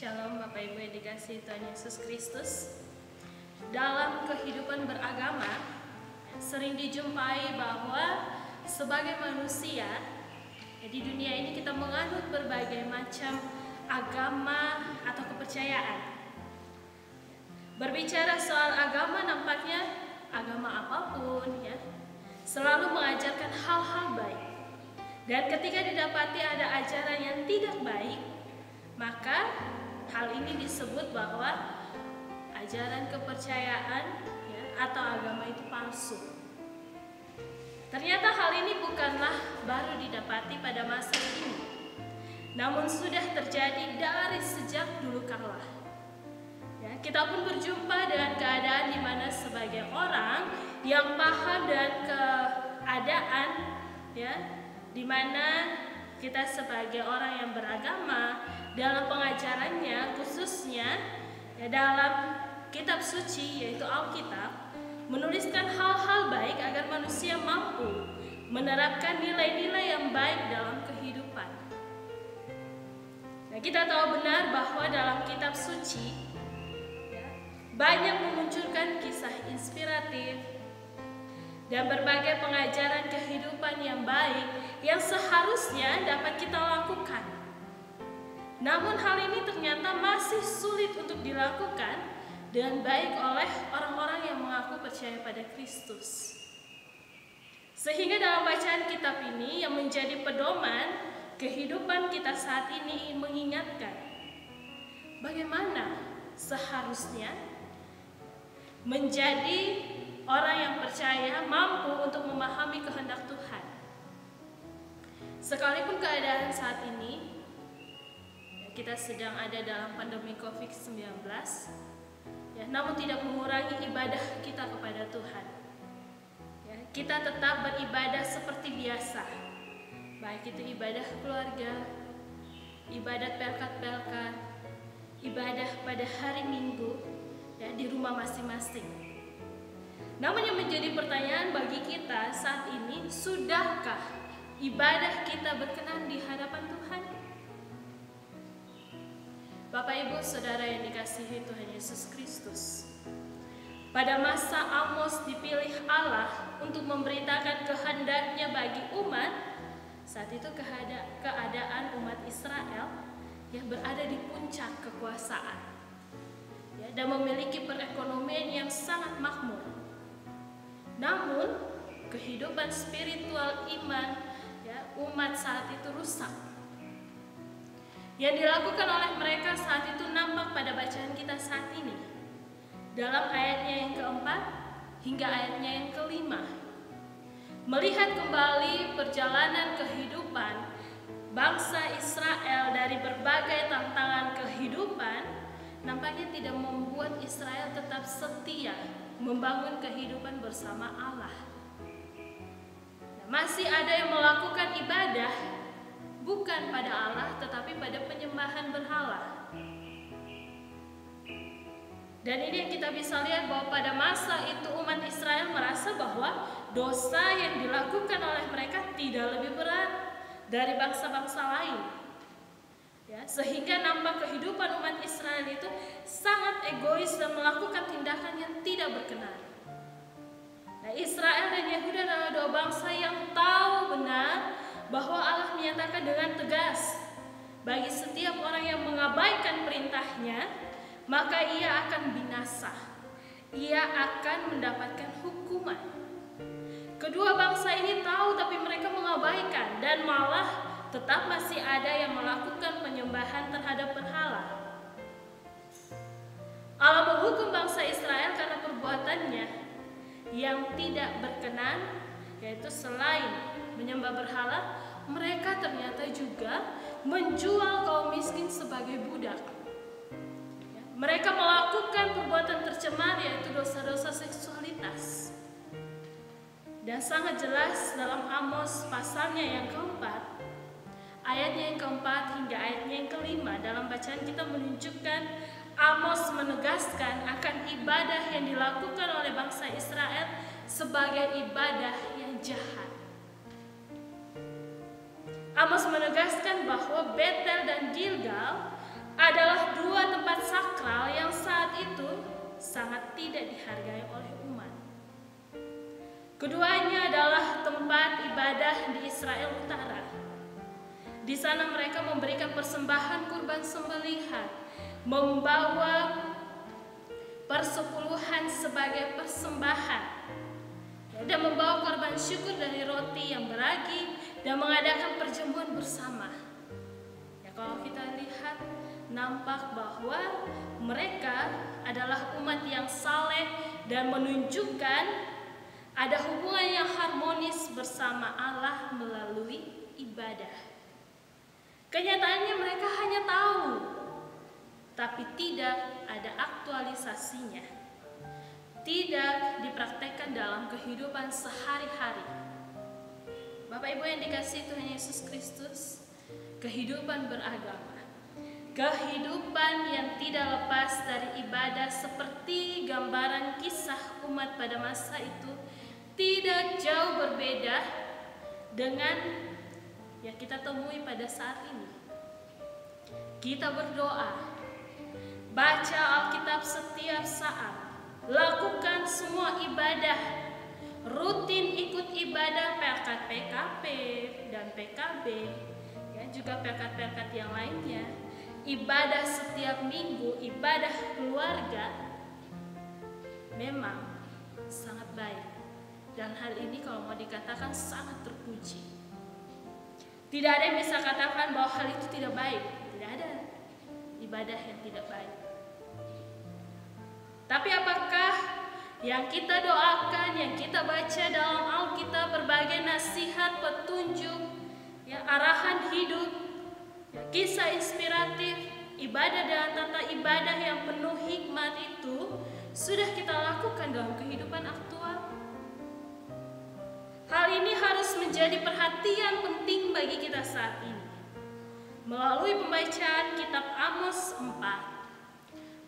Shalom Bapak Ibu yang dikasihi Tuhan Yesus Kristus. Dalam kehidupan beragama sering dijumpai bahwa sebagai manusia di dunia ini kita menganut berbagai macam agama atau kepercayaan. Berbicara soal agama, nampaknya agama apapun selalu mengajarkan hal-hal baik. Dan ketika didapati ada ajaran yang tidak baik, maka hal ini disebut bahwa ajaran kepercayaan atau agama itu palsu. Ternyata hal ini bukanlah baru didapati pada masa ini, namun sudah terjadi dari sejak dulu kala. Kita pun berjumpa dengan keadaan di mana sebagai orang yang paham dengan keadaan, di mana kita sebagai orang yang beragama dalam pengajarannya, khususnya dalam kitab suci yaitu Alkitab, menuliskan hal-hal baik agar manusia mampu menerapkan nilai-nilai yang baik dalam kehidupan. Kita tahu benar bahwa dalam kitab suci banyak memunculkan kisah inspiratif dan berbagai pengajaran kehidupan yang baik yang seharusnya dapat kita lakukan. Namun hal ini ternyata masih sulit untuk dilakukan dengan baik oleh orang-orang yang mengaku percaya pada Kristus. Sehingga dalam bacaan kitab ini yang menjadi pedoman kehidupan kita saat ini mengingatkan bagaimana seharusnya menjadi orang yang percaya mampu untuk memahami kehendak Tuhan. Sekalipun keadaan saat ini kita sedang ada dalam pandemi COVID-19, namun tidak mengurangi ibadah kita kepada Tuhan. Kita tetap beribadah seperti biasa, baik itu ibadah keluarga, ibadah pelkat-pelkat, ibadah pada hari Minggu di rumah masing-masing. Namun yang menjadi pertanyaan bagi kita saat ini, sudahkah ibadah kita berkenan di hadapan Tuhan? Bapak Ibu Saudara yang dikasihi Tuhan Yesus Kristus, pada masa Amos dipilih Allah untuk memberitakan kehendaknya bagi umat, saat itu keadaan umat Israel yang berada di puncak kekuasaan dan memiliki perekonomian yang sangat makmur. Namun kehidupan spiritual iman umat saat itu rusak. Yang dilakukan oleh mereka saat itu nampak pada bacaan kita saat ini, dalam ayatnya yang keempat hingga ayatnya yang kelima. Melihat kembali perjalanan kehidupan bangsa Israel dari berbagai tantangan kehidupan, nampaknya tidak membuat Israel tetap setia membangun kehidupan bersama Allah. Masih ada yang melakukan ibadah bukan pada Allah tetapi pada penyembahan berhala. Dan ini yang kita bisa lihat bahwa pada masa itu umat Israel merasa bahwa dosa yang dilakukan oleh mereka tidak lebih berat dari bangsa-bangsa lain. Sehingga nampak kehidupan umat Israel itu sangat egois dan melakukan tindakan yang tidak berkenan. Israel dan Yehuda adalah dua bangsa yang tahu benar bahwa Allah menyatakan dengan tegas, bagi setiap orang yang mengabaikan perintahnya, maka ia akan binasa. Ia akan mendapatkan hukuman. Kedua bangsa ini tahu tapi mereka mengabaikan dan malah tetap masih ada yang melakukan penyembahan terhadap berhala. Allah menghukum bangsa Israel karena perbuatannya yang tidak berkenan, yaitu selain menyembah berhala, mereka ternyata juga menjual kaum miskin sebagai budak. Mereka melakukan perbuatan tercemar, yaitu dosa-dosa seksualitas. Dan sangat jelas dalam Amos pasalnya yang keempat, ayatnya yang keempat hingga ayatnya yang kelima, dalam bacaan kita menunjukkan Amos menegaskan akan ibadah yang dilakukan oleh bangsa Israel sebagai ibadah yang jahat. Amos menegaskan bahwa Betel dan Gilgal adalah dua tempat sakral yang saat itu sangat tidak dihargai oleh umat. Keduanya adalah tempat ibadah di Israel Utara. Di sana mereka memberikan persembahan kurban sembelihan, membawa persepuluhan sebagai persembahan, dan membawa korban syukur dari roti yang beragi dan mengadakan perjamuan bersama. Ya, kalau kita lihat nampak bahwa mereka adalah umat yang saleh dan menunjukkan ada hubungan yang harmonis bersama Allah melalui ibadah. Kenyataannya mereka hanya tahu, tapi tidak ada aktualisasinya. Tidak dipraktekkan dalam kehidupan sehari-hari. Bapak Ibu yang dikasihi Tuhan Yesus Kristus, kehidupan beragama, kehidupan yang tidak lepas dari ibadah seperti gambaran kisah umat pada masa itu tidak jauh berbeda dengan yang kita temui pada saat ini. Kita berdoa, baca Alkitab setiap saat, lakukan semua ibadah, rutin ikut ibadah perkat PKP dan PKB, ya, juga perkat-perkat yang lainnya, ibadah setiap minggu, ibadah keluarga, memang sangat baik. Dan hal ini kalau mau dikatakan sangat terpuji. Tidak ada yang bisa katakan bahwa hal itu tidak baik. Tidak ada ibadah yang tidak baik. Tapi apakah yang kita doakan, yang kita baca dalam Alkitab, berbagai nasihat, petunjuk, ya, arahan hidup, ya, kisah inspiratif, ibadah dan tata ibadah yang penuh hikmat itu sudah kita lakukan dalam kehidupan aktual? Hal ini harus menjadi perhatian penting bagi kita saat ini. Melalui pembacaan kitab Amos 4,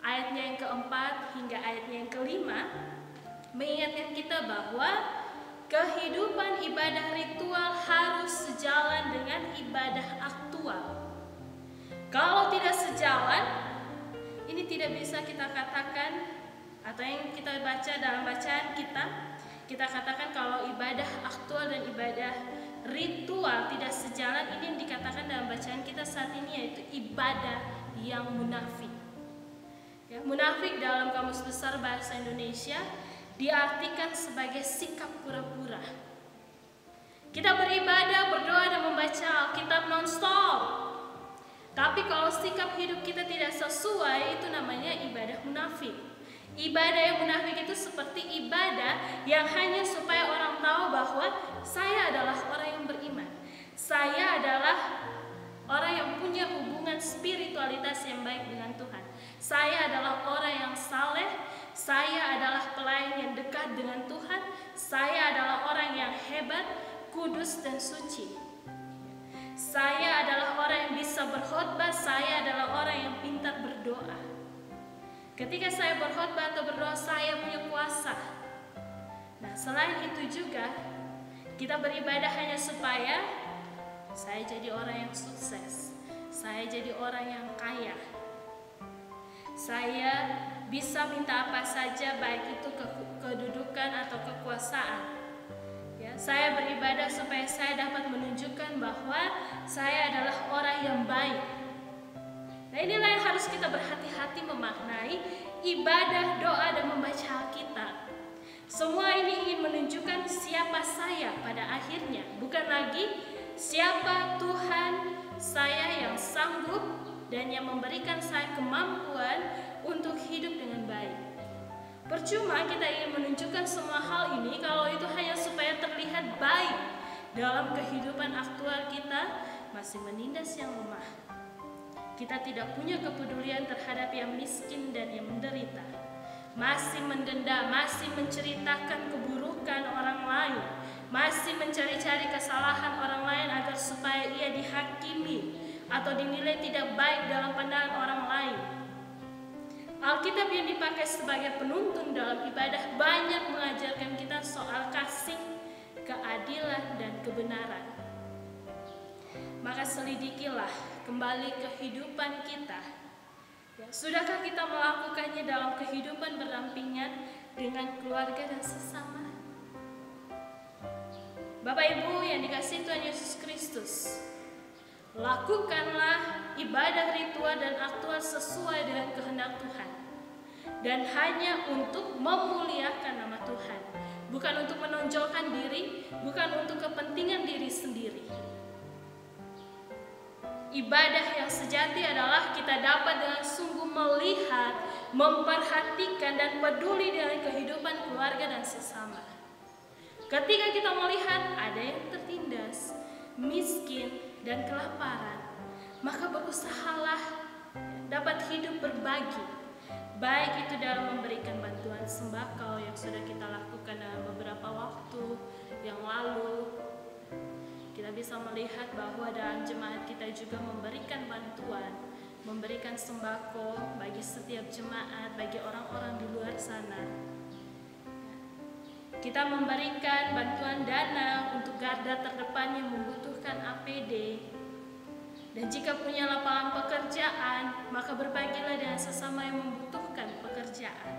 ayatnya yang keempat hingga ayatnya yang kelima, mengingatkan kita bahwa kehidupan ibadah ritual harus sejalan dengan ibadah aktual. Kalau tidak sejalan, ini tidak bisa kita katakan, atau yang kita baca dalam bacaan kita katakan kalau ibadah aktual dan ibadah ritual tidak sejalan. Ini yang dikatakan dalam bacaan kita saat ini, yaitu ibadah yang munafik. Ya, munafik dalam Kamus Besar Bahasa Indonesia diartikan sebagai sikap pura-pura. Kita beribadah, berdoa, dan membaca Alkitab non-stop, tapi kalau sikap hidup kita tidak sesuai, itu namanya ibadah munafik. Ibadah yang munafik itu seperti ibadah yang hanya supaya orang tahu bahwa saya adalah orang yang beriman. Saya adalah orang yang punya hubungan spiritualitas yang baik dengan Tuhan. Saya adalah orang yang saleh. Saya adalah pelayan yang dekat dengan Tuhan. Saya adalah orang yang hebat, kudus, dan suci. Saya adalah orang yang bisa berkhotbah. Saya adalah orang yang pintar berdoa. Ketika saya berkhotbah atau berdoa, saya punya kuasa. Nah, selain itu juga kita beribadah hanya supaya saya jadi orang yang sukses, saya jadi orang yang kaya, saya bisa minta apa saja, baik itu kedudukan atau kekuasaan. Ya, saya beribadah supaya saya dapat menunjukkan bahwa saya adalah orang yang baik. Nah, inilah yang harus kita berhati-hati memaknai ibadah, doa, dan membaca Alkitab. Semua ini ingin menunjukkan siapa saya pada akhirnya, bukan lagi siapa Tuhan saya yang sanggup dan yang memberikan saya kemampuan untuk hidup dengan baik. Percuma kita ingin menunjukkan semua hal ini kalau itu hanya supaya terlihat baik dalam kehidupan aktual kita, masih menindas yang lemah. Kita tidak punya kepedulian terhadap yang miskin dan yang menderita, masih mendendam, masih menceritakan keburukan orang lain, masih mencari-cari kesalahan orang lain agar supaya ia dihakimi atau dinilai tidak baik dalam pandangan orang lain. Alkitab yang dipakai sebagai penuntun dalam ibadah banyak mengajarkan kita soal kasih, keadilan, dan kebenaran. Maka selidikilah kembali kehidupan kita Ya, sudahkah kita melakukannya dalam kehidupan berdampingan dengan keluarga dan sesama? Bapak Ibu yang dikasihi Tuhan Yesus Kristus, lakukanlah ibadah ritual dan aktual sesuai dengan kehendak Tuhan, dan hanya untuk memuliakan nama Tuhan, bukan untuk menonjolkan diri, bukan untuk kepentingan diri sendiri. Ibadah yang sejati adalah kita dapat dengan sungguh melihat, memperhatikan, dan peduli dengan kehidupan keluarga dan sesama. Ketika kita melihat ada yang tertindas, miskin, dan kelaparan, maka berusahalah dapat hidup berbagi, baik itu dalam memberikan bantuan sembako yang sudah kita lakukan dalam beberapa waktu yang lalu. Kita bisa melihat bahwa dalam jemaat kita juga memberikan bantuan, memberikan sembako bagi setiap jemaat, bagi orang-orang di luar sana. Kita memberikan bantuan dana untuk garda terdepan yang membutuhkan APD. Dan jika punya lapangan pekerjaan, maka berbagilah dengan sesama yang membutuhkan pekerjaan.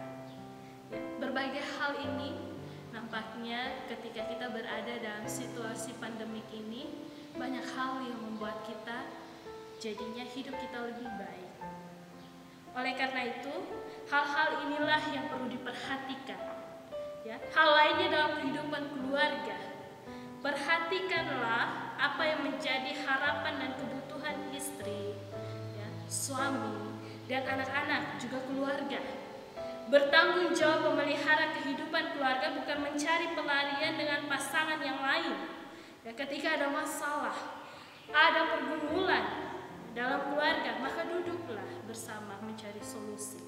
Ya, berbagai hal ini nampaknya ketika kita berada dalam situasi pandemik ini, banyak hal yang membuat kita jadinya hidup kita lebih baik. Oleh karena itu, hal-hal inilah yang perlu diperhatikan. Ya, hal lainnya dalam kehidupan keluarga. Perhatikanlah apa yang menjadi harapan dan kebutuhan istri, ya, suami, dan anak-anak, juga keluarga. Bertanggung jawab memelihara kehidupan keluarga bukan mencari pelarian dengan pasangan yang lain. Ya, ketika ada masalah, ada pergumulan dalam keluarga, maka duduklah bersama mencari solusi.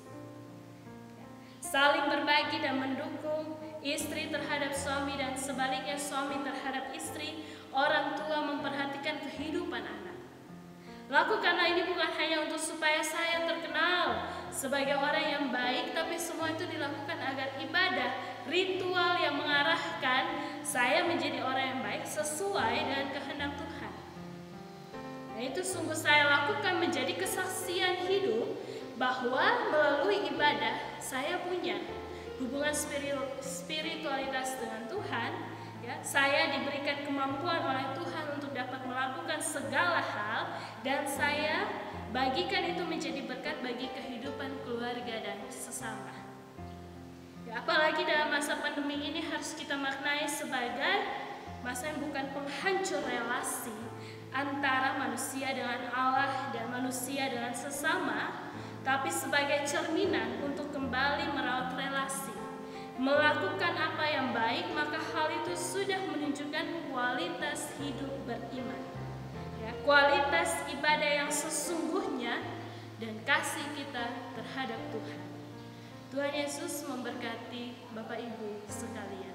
Ya, saling berbagi dan mendukung, istri terhadap suami dan sebaliknya suami terhadap istri, orang tua memperhatikan kehidupan anak. Lakukanlah ini bukan hanya untuk supaya saya terkenal sebagai orang yang baik, tapi semua itu dilakukan agar ibadah, ritual yang mengarahkan saya menjadi orang yang baik sesuai dengan kehendak Tuhan. Nah, itu sungguh saya lakukan menjadi kesaksian hidup bahwa melalui ibadah saya punya hubungan spiritualitas dengan Tuhan. Ya, saya diberikan kemampuan oleh Tuhan untuk dapat melakukan segala hal, dan saya bagikan itu menjadi berkat bagi kehidupan keluarga dan sesama. Ya, apalagi dalam masa pandemi ini harus kita maknai sebagai masa yang bukan penghancur relasi antara manusia dengan Allah dan manusia dengan sesama, tapi sebagai cerminan untuk kembali merawat relasi. Melakukan apa yang baik, maka hal itu sudah menunjukkan kualitas hidup beriman, ya, kualitas ibadah yang sesungguhnya dan kasih kita terhadap Tuhan. Tuhan Yesus memberkati Bapak Ibu sekalian.